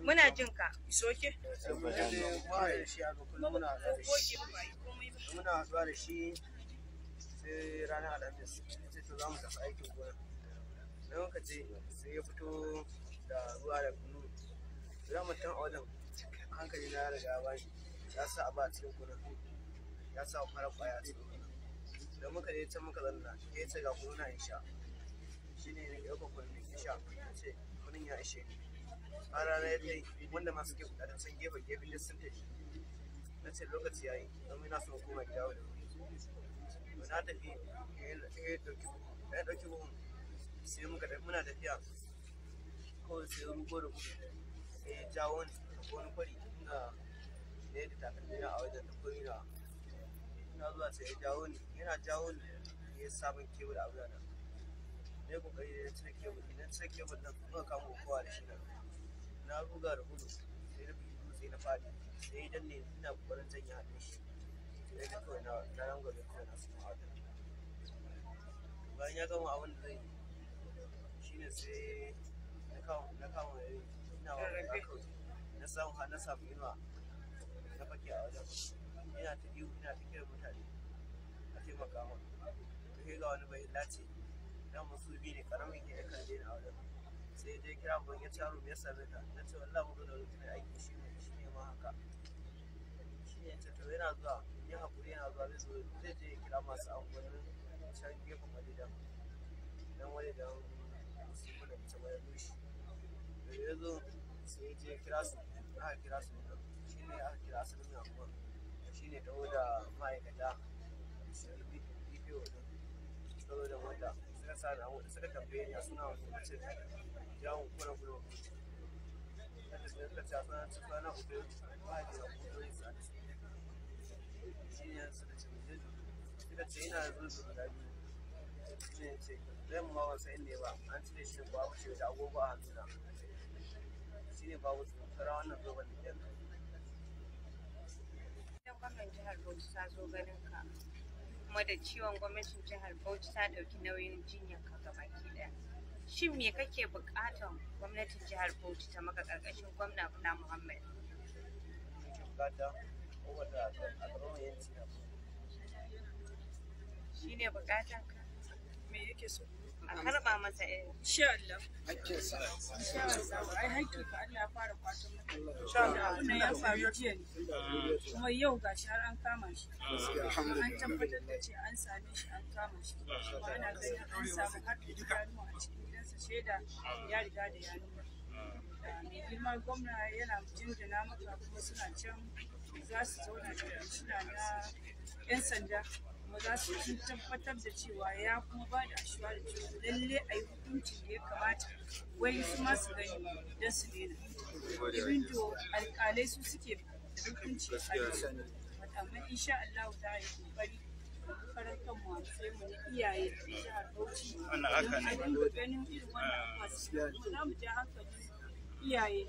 Muna jin ka. Isoke? Muna haɗuwa da shi sai ranar Alhamis sai to za mu tafi aikin gona. Don muka je sai ya fito da ruwa da kunu. Za mu tan a wajen hankali na riga ya bani. Ya sa abu a cikin gona. Ya sa farar ƙwaya a cikin gona. Don muka je can muka zanna ya ce ga kunu na in sha. Shi ne ya ɗauka kunun in sha. Ya ce kunun ya ishe ni. A ranar ya kai wanda masu ke kuɗa da can gefe duk sun tafi. Na ce lokaci ya yi domin ina son koma gida da wuri. Na tafi ya ɗauki buhun sai muka tafi muna tafiya kawai sai rugo da gudu sai ya jawo ni wani kwari ina da yadda takalmi na a wajen da kwari na ina zuwa sai ya jawo ni yana jawo ni ya sabon kebul a wurana na yi kokari da na cire kebul nan muka kamo kowa da shi na ruga da gudu sai na fi dutse na faɗi sai idan ne ina kokarin janye hannun shi sai da kawai na rangwabe kawai na suna wajen bayan ya gama abin da zai yi shine sai na kama yayi ina wa kawai na samu inuwa na fake a wajen ina ta iyo ina ta kiran mutane a taimaka min to ga wani bai lace dan musu bi ne karamin ke kan je a wajen sai dai kira ban ya taro me yasa ta na ce wallahi mu da wani aiki shi ne ma haka shi ne ta to yana zuwa ya hakuri yana zuwa zai je kira masu angonin can gefen madidan dan wani da su kuna ta wayar dushi da ya zo sai ya je kira su aka kira su shi ne aka kira su ne amma shi ne dawo da ma'aikata su yi bidiyo din saboda wanda suka sa da wanda suka tambaye ni a suna wani mace yawon kuna gudu yadda suka ce a suna uku ba da yawon sa da shi ne suka ce ina da zulfi guda biyu shi ne ce zai mu mawa sai ne ba an cire shi ba wuce da agogo a hannuna shi ne ba wuce kara wannan zoben da ɗaya Gwamnan jihar Bauchi ta zo ganin ka kuma da ciwon gwamnatin jihar Bauchi ta ɗauki nauyin jinyar ka gabaki ɗaya. Shin me kake buƙatar gwamnatin jihar Bauchi ta maka ƙarƙashin gwamna Bala Muhammad? Shi ne buƙatar ka? Me yake so? A karɓa masa irin. Insha Allah. Insha Allah. Ai haƙƙi fa Allah ya fara kwato maka. Insha Allah. Wannan ya faru jiya ne. Kuma yau gashi har an kama shi. An tabbatar da cewa an same shi an kama shi. Kuma ana ganin an samu har da idanu a cikin gidansa shaida ya riga da ya nuna. Mai girma gwamna yana jinjina maka kuma suna can za su zauna da kwamishina na 'yan sanda. Kuma za su tabbatar da cewa ya kuma ba da ashuwa da cewa lalle a yi hukuncin da ya kamata wai su masu gani don su daina. Ibin to alƙalai su suke da hukunci a yau. Amma insha Allah za a yi kokari karan kanmu a matsayin mu na iyaye da jihar Bauchi. Don a dinga ganin irin wannan abubuwa su za mu ja hankalin iyaye.